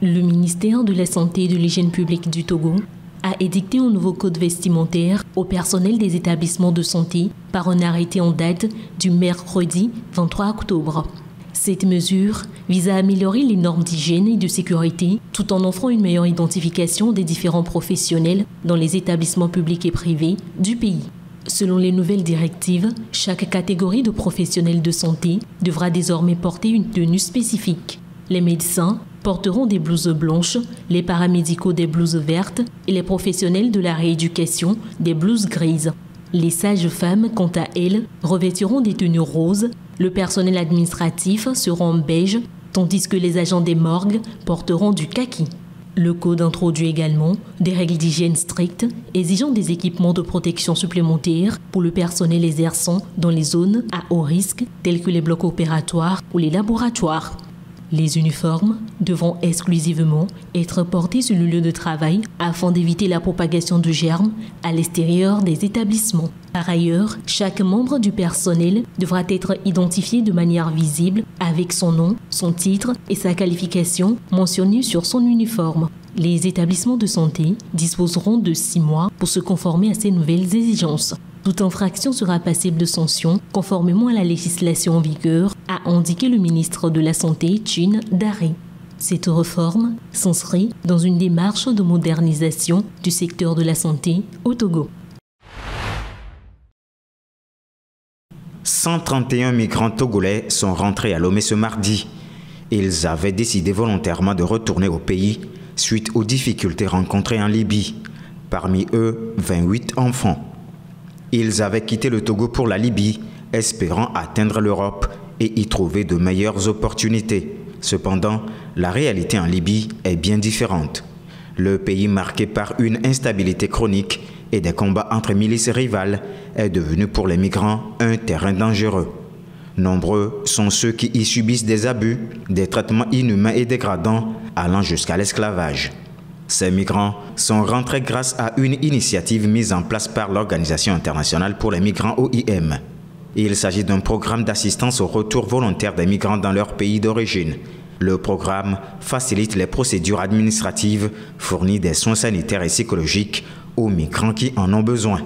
Le ministère de la Santé et de l'Hygiène publique du Togo a édicté un nouveau code vestimentaire au personnel des établissements de santé par un arrêté en date du mercredi 23 octobre. Cette mesure vise à améliorer les normes d'hygiène et de sécurité tout en offrant une meilleure identification des différents professionnels dans les établissements publics et privés du pays. Selon les nouvelles directives, chaque catégorie de professionnels de santé devra désormais porter une tenue spécifique. Les médecins porteront des blouses blanches, les paramédicaux des blouses vertes et les professionnels de la rééducation des blouses grises. Les sages-femmes, quant à elles, revêtiront des tenues roses, le personnel administratif sera en beige, tandis que les agents des morgues porteront du kaki. Le code introduit également des règles d'hygiène strictes, exigeant des équipements de protection supplémentaires pour le personnel exerçant dans les zones à haut risque, telles que les blocs opératoires ou les laboratoires. Les uniformes devront exclusivement être portés sur le lieu de travail afin d'éviter la propagation de germes à l'extérieur des établissements. Par ailleurs, chaque membre du personnel devra être identifié de manière visible avec son nom, son titre et sa qualification mentionnés sur son uniforme. Les établissements de santé disposeront de 6 mois pour se conformer à ces nouvelles exigences. Toute infraction sera passible de sanction conformément à la législation en vigueur, a indiqué le ministre de la Santé, Chin Daré. Cette réforme s'inscrit dans une démarche de modernisation du secteur de la santé au Togo. 131 migrants togolais sont rentrés à Lomé ce mardi. Ils avaient décidé volontairement de retourner au pays suite aux difficultés rencontrées en Libye. Parmi eux, 28 enfants. Ils avaient quitté le Togo pour la Libye, espérant atteindre l'Europe et y trouver de meilleures opportunités. Cependant, la réalité en Libye est bien différente. Le pays marqué par une instabilité chronique et des combats entre milices rivales est devenu pour les migrants un terrain dangereux. Nombreux sont ceux qui y subissent des abus, des traitements inhumains et dégradants allant jusqu'à l'esclavage. Ces migrants sont rentrés grâce à une initiative mise en place par l'Organisation internationale pour les migrants OIM. Il s'agit d'un programme d'assistance au retour volontaire des migrants dans leur pays d'origine. Le programme facilite les procédures administratives, fournit des soins sanitaires et psychologiques aux migrants qui en ont besoin.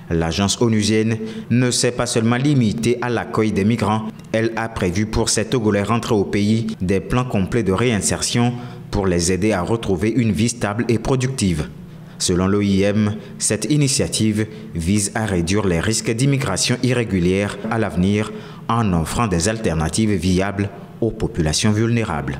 L'agence onusienne ne s'est pas seulement limitée à l'accueil des migrants, elle a prévu pour ces Togolais rentrés au pays des plans complets de réinsertion pour les aider à retrouver une vie stable et productive. Selon l'OIM, cette initiative vise à réduire les risques d'immigration irrégulière à l'avenir en offrant des alternatives viables aux populations vulnérables.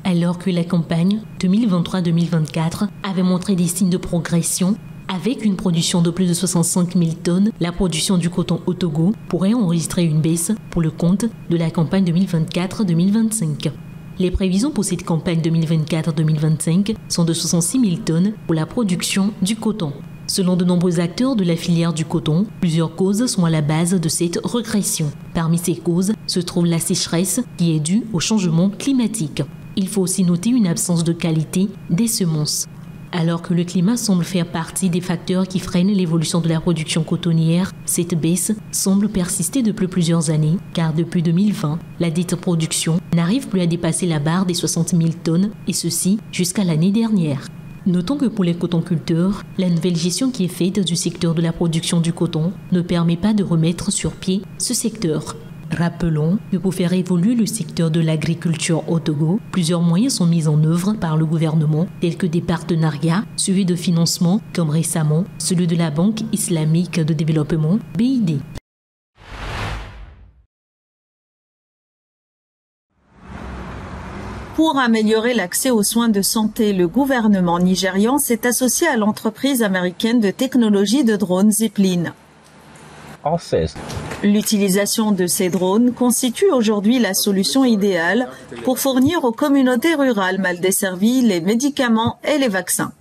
Alors que la campagne 2023-2024 avait montré des signes de progression, avec une production de plus de 65 000 tonnes, la production du coton au Togo pourrait enregistrer une baisse pour le compte de la campagne 2024-2025. Les prévisions pour cette campagne 2024-2025 sont de 66 000 tonnes pour la production du coton. Selon de nombreux acteurs de la filière du coton, plusieurs causes sont à la base de cette régression. Parmi ces causes se trouve la sécheresse qui est due au changement climatique. Il faut aussi noter une absence de qualité des semences. Alors que le climat semble faire partie des facteurs qui freinent l'évolution de la production cotonnière, cette baisse semble persister depuis plusieurs années, car depuis 2020, la dite production n'arrive plus à dépasser la barre des 60 000 tonnes, et ceci jusqu'à l'année dernière. Notons que pour les cotonculteurs, la nouvelle gestion qui est faite du secteur de la production du coton ne permet pas de remettre sur pied ce secteur. Rappelons que pour faire évoluer le secteur de l'agriculture au Togo, plusieurs moyens sont mis en œuvre par le gouvernement, tels que des partenariats suivis de financement, comme récemment celui de la Banque islamique de développement, BID. Pour améliorer l'accès aux soins de santé, le gouvernement nigérian s'est associé à l'entreprise américaine de technologie de drones Zipline. L'utilisation de ces drones constitue aujourd'hui la solution idéale pour fournir aux communautés rurales mal desservies les médicaments et les vaccins.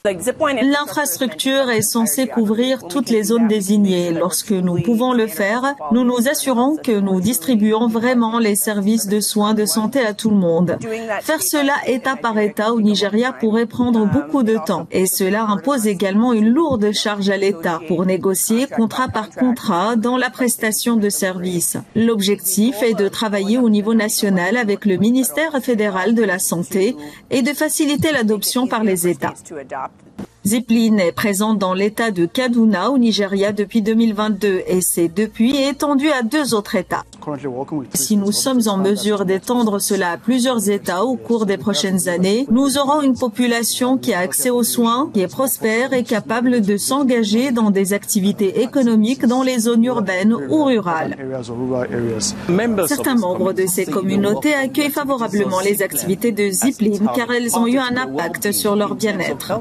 L'infrastructure est censée couvrir toutes les zones désignées. Lorsque nous pouvons le faire, nous nous assurons que nous distribuons vraiment les services de soins de santé à tout le monde. Faire cela État par État au Nigeria pourrait prendre beaucoup de temps et cela impose également une lourde charge à l'État pour négocier contrat par contrat dans la prestation de services. L'objectif est de travailler au niveau national avec le ministère fédéral de la Santé et de faciliter l'adoption par les États. Zipline est présente dans l'État de Kaduna au Nigeria depuis 2022 et s'est depuis étendue à 2 autres États. Si nous sommes en mesure d'étendre cela à plusieurs États au cours des prochaines années, nous aurons une population qui a accès aux soins, qui est prospère et capable de s'engager dans des activités économiques dans les zones urbaines ou rurales. Certains membres de ces communautés accueillent favorablement les activités de Zipline car elles ont eu un impact sur leur bien-être.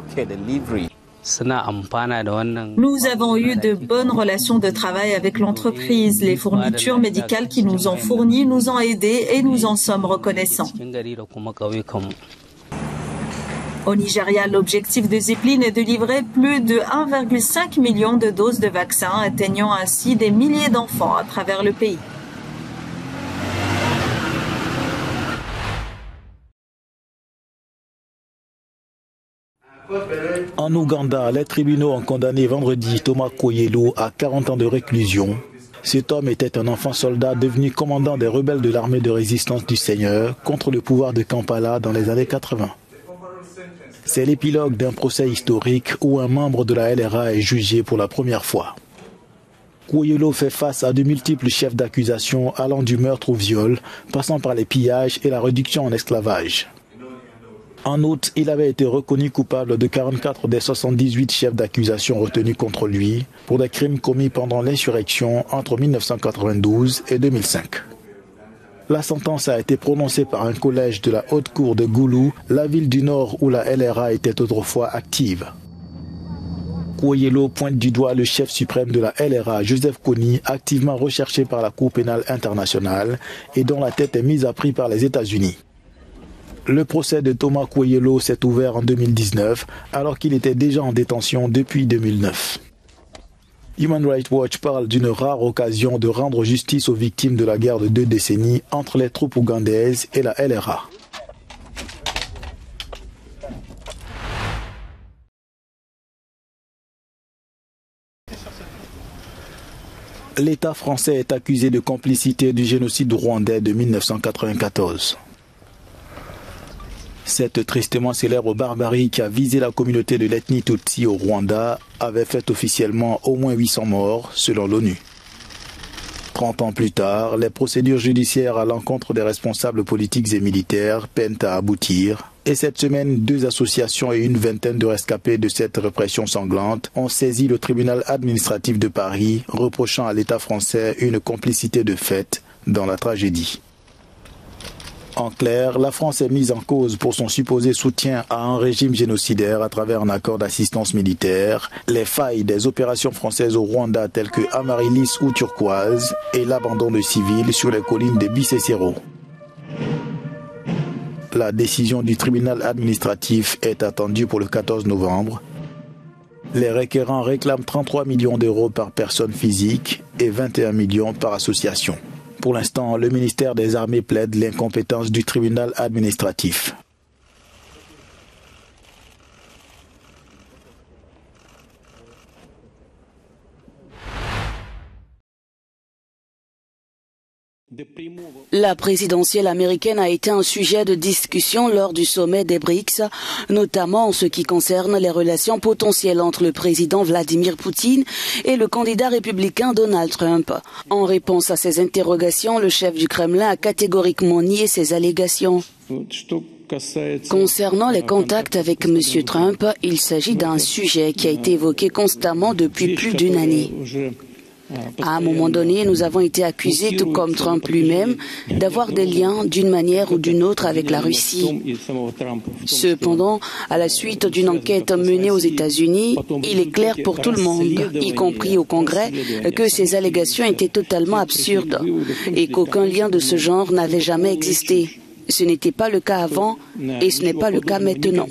Nous avons eu de bonnes relations de travail avec l'entreprise. Les fournitures médicales qui nous ont fournies nous ont aidés et nous en sommes reconnaissants. Au Nigeria, l'objectif de Zipline est de livrer plus de 1,5 million de doses de vaccins, atteignant ainsi des milliers d'enfants à travers le pays. En Ouganda, les tribunaux ont condamné vendredi Thomas Kwoyelo à 40 ans de réclusion. Cet homme était un enfant soldat devenu commandant des rebelles de l'armée de résistance du Seigneur contre le pouvoir de Kampala dans les années 80. C'est l'épilogue d'un procès historique où un membre de la LRA est jugé pour la première fois. Kwoyelo fait face à de multiples chefs d'accusation allant du meurtre au viol, passant par les pillages et la réduction en esclavage. En août, il avait été reconnu coupable de 44 des 78 chefs d'accusation retenus contre lui pour des crimes commis pendant l'insurrection entre 1992 et 2005. La sentence a été prononcée par un collège de la haute cour de Goulou, la ville du Nord où la LRA était autrefois active. Kwoyelo pointe du doigt le chef suprême de la LRA, Joseph Kony, activement recherché par la Cour pénale internationale et dont la tête est mise à prix par les États-Unis. Le procès de Thomas Kwoyelo s'est ouvert en 2019, alors qu'il était déjà en détention depuis 2009. Human Rights Watch parle d'une rare occasion de rendre justice aux victimes de la guerre de 2 décennies entre les troupes ougandaises et la LRA. L'État français est accusé de complicité du génocide rwandais de 1994. Cette tristement célèbre barbarie qui a visé la communauté de l'ethnie Tutsi au Rwanda avait fait officiellement au moins 800 morts selon l'ONU. 30 ans plus tard, les procédures judiciaires à l'encontre des responsables politiques et militaires peinent à aboutir. Et cette semaine, 2 associations et une vingtaine de rescapés de cette répression sanglante ont saisi le tribunal administratif de Paris, reprochant à l'État français une complicité de fait dans la tragédie. En clair, la France est mise en cause pour son supposé soutien à un régime génocidaire à travers un accord d'assistance militaire, les failles des opérations françaises au Rwanda telles que Amaryllis ou Turquoise et l'abandon de civils sur les collines de Bisesero. La décision du tribunal administratif est attendue pour le 14 novembre. Les requérants réclament 33 millions d'euros par personne physique et 21 millions par association. Pour l'instant, le ministère des Armées plaide l'incompétence du tribunal administratif. La présidentielle américaine a été un sujet de discussion lors du sommet des BRICS, notamment en ce qui concerne les relations potentielles entre le président Vladimir Poutine et le candidat républicain Donald Trump. En réponse à ces interrogations, le chef du Kremlin a catégoriquement nié ces allégations. Concernant les contacts avec M. Trump, il s'agit d'un sujet qui a été évoqué constamment depuis plus d'une année. À un moment donné, nous avons été accusés, tout comme Trump lui-même, d'avoir des liens d'une manière ou d'une autre avec la Russie. Cependant, à la suite d'une enquête menée aux États-Unis, il est clair pour tout le monde, y compris au Congrès, que ces allégations étaient totalement absurdes et qu'aucun lien de ce genre n'avait jamais existé. Ce n'était pas le cas avant et ce n'est pas le cas maintenant.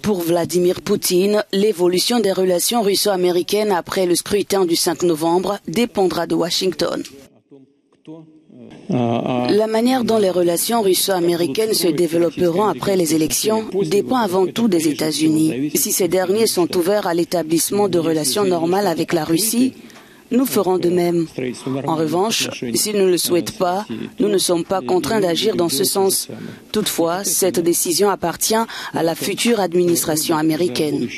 Pour Vladimir Poutine, l'évolution des relations russo-américaines après le scrutin du 5 novembre dépendra de Washington. La manière dont les relations russo-américaines se développeront après les élections dépend avant tout des États-Unis. Si ces derniers sont ouverts à l'établissement de relations normales avec la Russie, nous ferons de même. En revanche, s'ils ne le souhaitent pas, nous ne sommes pas contraints d'agir dans ce sens. Toutefois, cette décision appartient à la future administration américaine.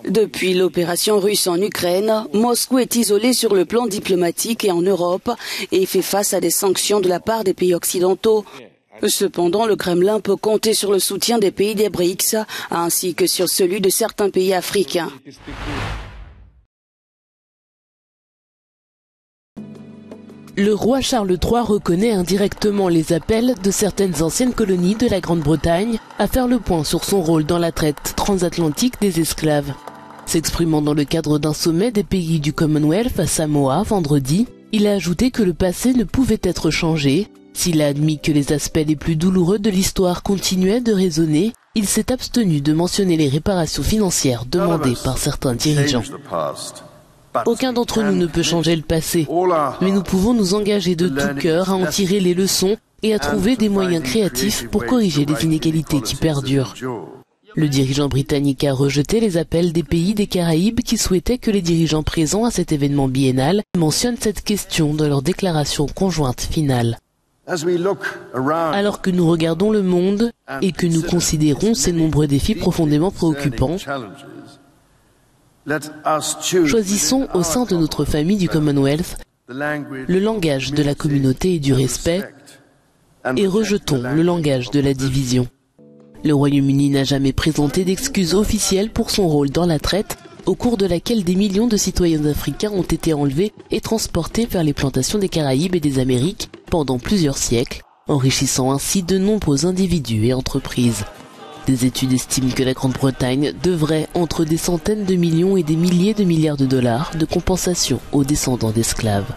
Depuis l'opération russe en Ukraine, Moscou est isolé sur le plan diplomatique et en Europe et fait face à des sanctions de la part des pays occidentaux. Cependant, le Kremlin peut compter sur le soutien des pays des BRICS ainsi que sur celui de certains pays africains. Le roi Charles III reconnaît indirectement les appels de certaines anciennes colonies de la Grande-Bretagne à faire le point sur son rôle dans la traite transatlantique des esclaves. S'exprimant dans le cadre d'un sommet des pays du Commonwealth à Samoa vendredi, il a ajouté que le passé ne pouvait être changé. S'il a admis que les aspects les plus douloureux de l'histoire continuaient de résonner, il s'est abstenu de mentionner les réparations financières demandées par certains dirigeants. Aucun d'entre nous ne peut changer le passé, mais nous pouvons nous engager de tout cœur à en tirer les leçons et à trouver des moyens créatifs pour corriger les inégalités qui perdurent. Le dirigeant britannique a rejeté les appels des pays des Caraïbes qui souhaitaient que les dirigeants présents à cet événement biennal mentionnent cette question dans leur déclaration conjointe finale. Alors que nous regardons le monde et que nous considérons ces nombreux défis profondément préoccupants, choisissons au sein de notre famille du Commonwealth le langage de la communauté et du respect et rejetons le langage de la division. Le Royaume-Uni n'a jamais présenté d'excuses officielles pour son rôle dans la traite, au cours de laquelle des millions de citoyens africains ont été enlevés et transportés vers les plantations des Caraïbes et des Amériques pendant plusieurs siècles, enrichissant ainsi de nombreux individus et entreprises. Des études estiment que la Grande-Bretagne devrait entre des centaines de millions et des milliers de milliards de dollars de compensation aux descendants d'esclaves.